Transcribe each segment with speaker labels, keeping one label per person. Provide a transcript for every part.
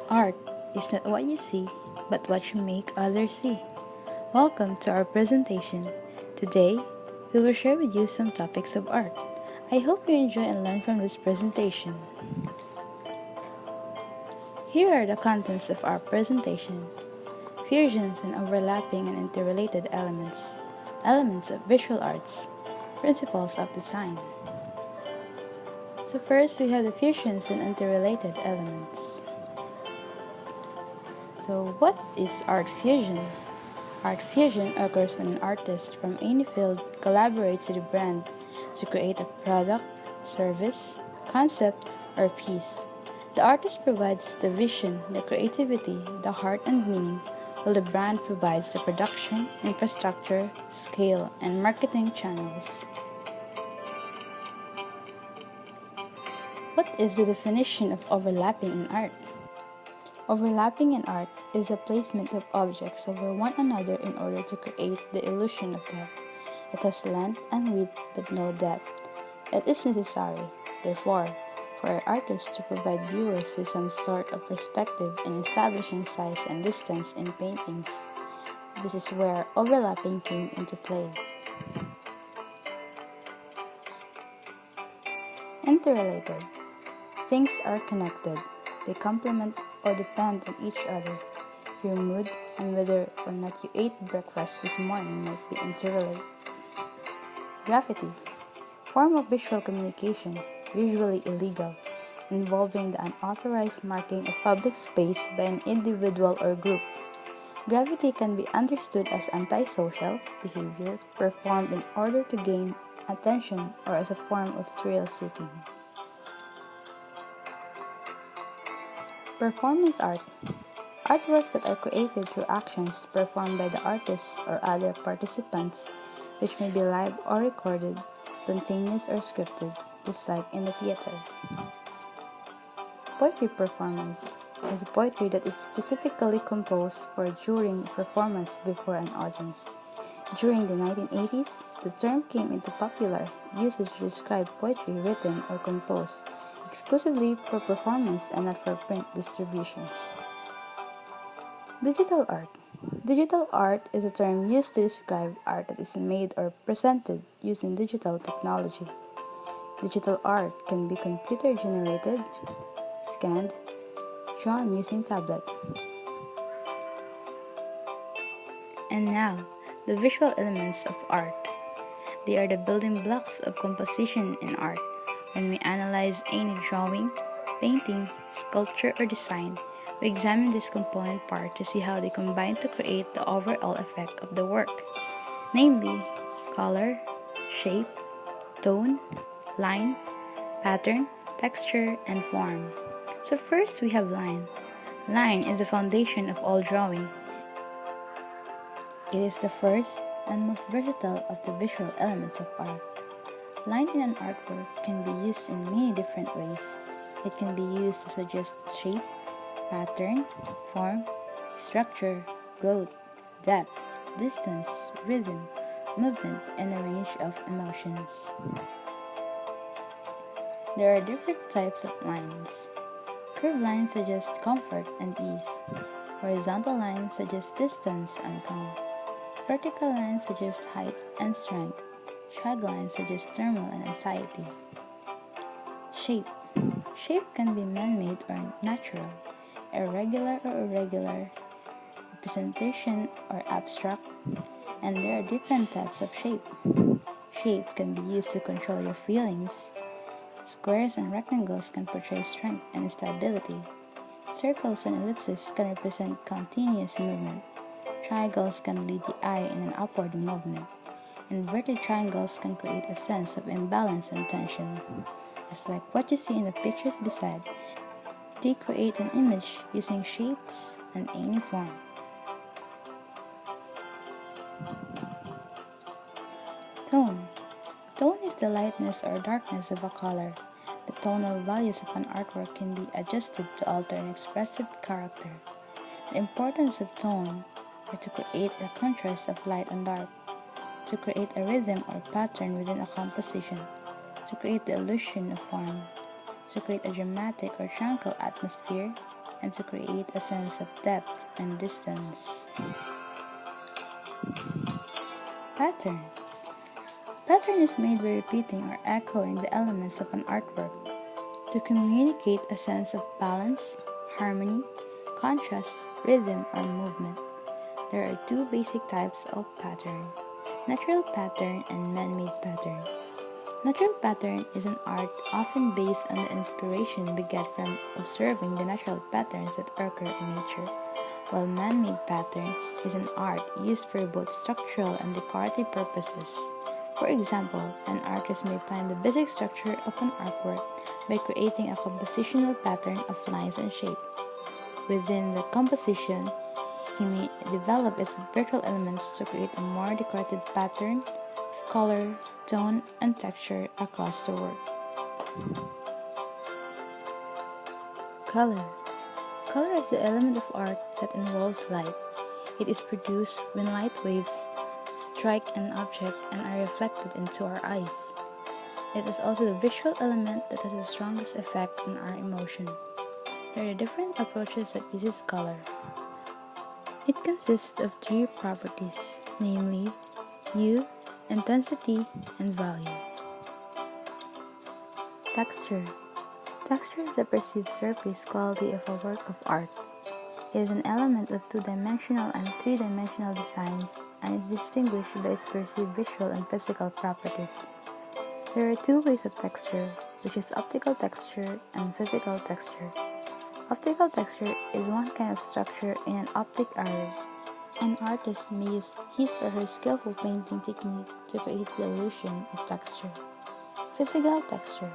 Speaker 1: Art is not what you see, but what you make others see. Welcome to our presentation. Today, we will share with you some topics of art. I hope you enjoy and learn from this presentation. Here are the contents of our presentation. Fusions and overlapping and interrelated elements. Elements of visual arts. Principles of design. So first, we have the fusions and interrelated elements. So what is art fusion? Art fusion occurs when an artist from any field collaborates with a brand to create a product, service, concept, or piece. The artist provides the vision, the creativity, the heart and meaning, while the brand provides the production, infrastructure, scale, and marketing channels. What is the definition of overlapping in art? Overlapping in art is the placement of objects over one another in order to create the illusion of depth. It has length and width but no depth. It is necessary, therefore, for an artist to provide viewers with some sort of perspective in establishing size and distance in paintings. This is where overlapping came into play. Interrelated. Things are connected. They complement or depend on each other. Your mood and whether or not you ate breakfast this morning might be interrelated. Graffiti. Form of visual communication, usually illegal, involving the unauthorized marking of public space by an individual or group. Graffiti can be understood as antisocial behavior performed in order to gain attention or as a form of thrill seeking. Performance art. Artworks that are created through actions performed by the artist or other participants, which may be live or recorded, spontaneous or scripted, just like in the theater. Poetry performance is poetry that is specifically composed for during a performance before an audience. During the 1980s, the term came into popular usage to describe poetry written or composed exclusively for performance and not for print distribution. Digital art. Digital art is a term used to describe art that is made or presented using digital technology. Digital art can be computer generated, scanned, drawn using tablet. And now, the visual elements of art. They are the building blocks of composition in art. When we analyze any drawing, painting, sculpture, or design, we examine this component part to see how they combine to create the overall effect of the work, namely color, shape, tone, line, pattern, texture, and form. So first we have line. Line is the foundation of all drawing. It is the first and most versatile of the visual elements of art. Line in an artwork can be used in many different ways. It can be used to suggest shape, pattern, form, structure, growth, depth, distance, rhythm, movement, and a range of emotions. There are different types of lines. Curved lines suggest comfort and ease. Horizontal lines suggest distance and calm. Vertical lines suggest height and strength. Triangle lines suggest turmoil and anxiety. Shape. Shape can be man-made or natural, irregular or irregular, representation or abstract, and there are different types of shape. Shapes can be used to control your feelings. Squares and rectangles can portray strength and stability. Circles and ellipses can represent continuous movement. Triangles can lead the eye in an upward movement. Inverted triangles can create a sense of imbalance and tension. Just like what you see in the pictures beside, they create an image using shapes and any form. Tone. Tone is the lightness or darkness of a color. The tonal values of an artwork can be adjusted to alter an expressive character. The importance of tone are to create a contrast of light and dark, to create a rhythm or pattern within a composition, to create the illusion of form, to create a dramatic or tranquil atmosphere, and to create a sense of depth and distance. Pattern. Pattern is made by repeating or echoing the elements of an artwork to communicate a sense of balance, harmony, contrast, rhythm, or movement. There are two basic types of pattern: natural pattern and man-made pattern. Natural pattern is an art often based on the inspiration we get from observing the natural patterns that occur in nature, while man-made pattern is an art used for both structural and decorative purposes. For example, an artist may plan the basic structure of an artwork by creating a compositional pattern of lines and shape. Within the composition, he may develop its virtual elements to create a more decorative pattern of color, tone, and texture across the work. Color. Color is the element of art that involves light. It is produced when light waves strike an object and are reflected into our eyes. It is also the visual element that has the strongest effect on our emotion. There are different approaches that uses color. It consists of three properties, namely hue, intensity, and value. Texture. Texture is the perceived surface quality of a work of art. It is an element of two-dimensional and three-dimensional designs, and is distinguished by its perceived visual and physical properties. There are two ways of texture, which is optical texture and physical texture. Optical texture is one kind of structure in an optic array. An artist may use his or her skillful painting technique to create the illusion of texture. Physical texture.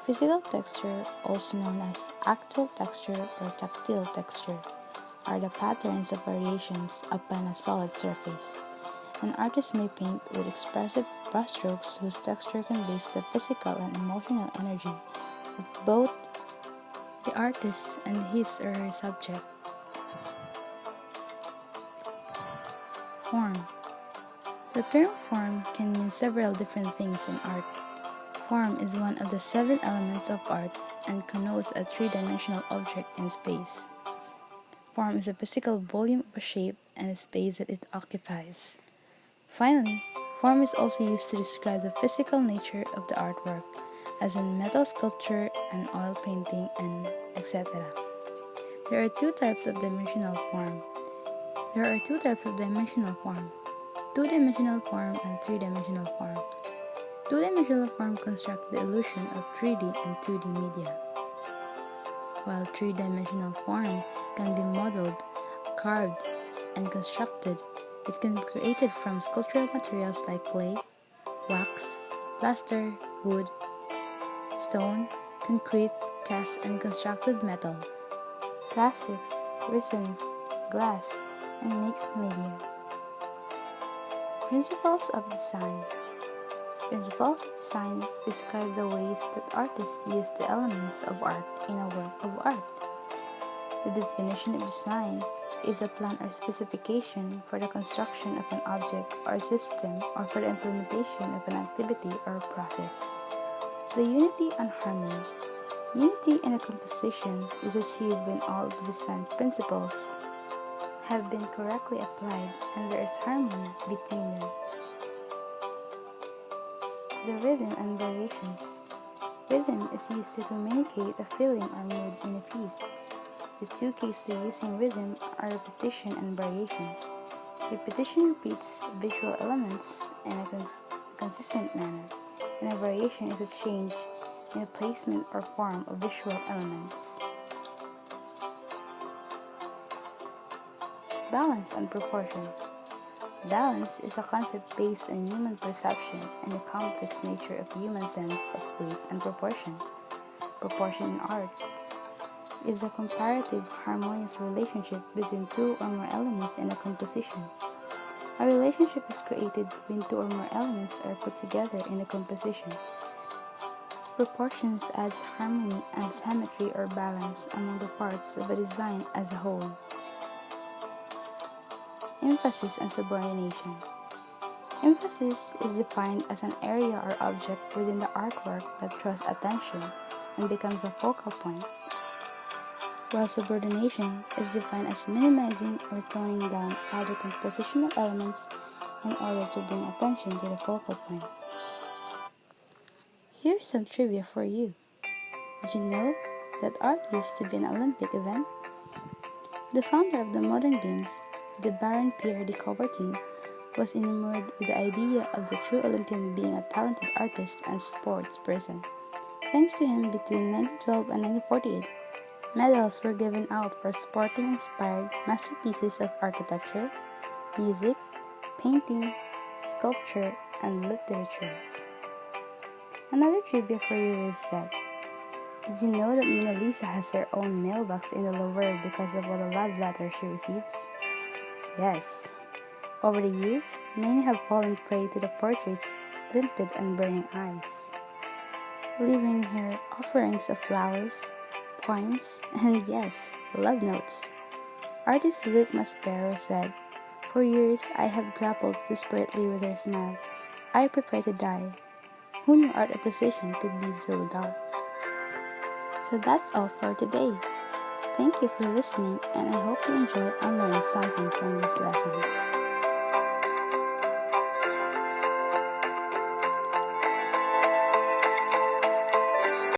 Speaker 1: Physical texture, also known as actual texture or tactile texture, are the patterns of variations upon a solid surface. An artist may paint with expressive brushstrokes whose texture conveys the physical and emotional energy of both the artist and his or her subject. Form. The term form can mean several different things in art. Form is one of the 7 elements of art and connotes a three-dimensional object in space. Form is the physical volume of a shape and the space that it occupies. Finally, form is also used to describe the physical nature of the artwork, as in metal sculpture and oil painting and etc. There are two types of dimensional form. Two-dimensional form and three-dimensional form. Two-dimensional form constructs the illusion of 3D and 2D media, while three-dimensional form can be modeled, carved, and constructed. It can be created from sculptural materials like clay, wax, plaster, wood, stone, concrete, cast and constructed metal, plastics, resins, glass, and mixed media. Principles of design. Principles of design describe the ways that artists use the elements of art in a work of art. The definition of design is a plan or specification for the construction of an object or system or for the implementation of an activity or process. The unity and harmony. Unity in a composition is achieved when all of the design principles have been correctly applied and there is harmony between them. The rhythm and variations. Rhythm is used to communicate a feeling or mood in a piece. The two keys to using rhythm are repetition and variation. Repetition repeats visual elements in a consistent manner, and a variation is a change in the placement or form of visual elements. Balance and proportion. Balance is a concept based on human perception and the complex nature of human sense of weight and proportion. Proportion in art is a comparative harmonious relationship between two or more elements in a composition. A relationship is created when two or more elements are put together in a composition. Proportions adds harmony and symmetry or balance among the parts of a design as a whole. Emphasis and subordination. Emphasis is defined as an area or object within the artwork that draws attention and becomes a focal point. while subordination is defined as minimizing or toning down other compositional elements in order to bring attention to the focal point. Here's some trivia for you. Did you know that art used to be an Olympic event? The founder of the modern games, the Baron Pierre de Coubertin, was enamored with the idea of the true Olympian being a talented artist and sports person. Thanks to him, between 1912 and 1948, medals were given out for sporting-inspired masterpieces of architecture, music, painting, sculpture, and literature. Another trivia for you is that did you know that Mona Lisa has her own mailbox in the Louvre because of all the love letters she receives? Yes. Over the years, many have fallen prey to the portrait's limpid and burning eyes, leaving her offerings of flowers, poems, and yes, love notes. Artist Luc Maspero said, "For years I have grappled desperately with her smile. I prepare to die. Who knew art appreciation could be so dark?" So that's all for today. Thank you for listening, and I hope you enjoy and learn something from this lesson.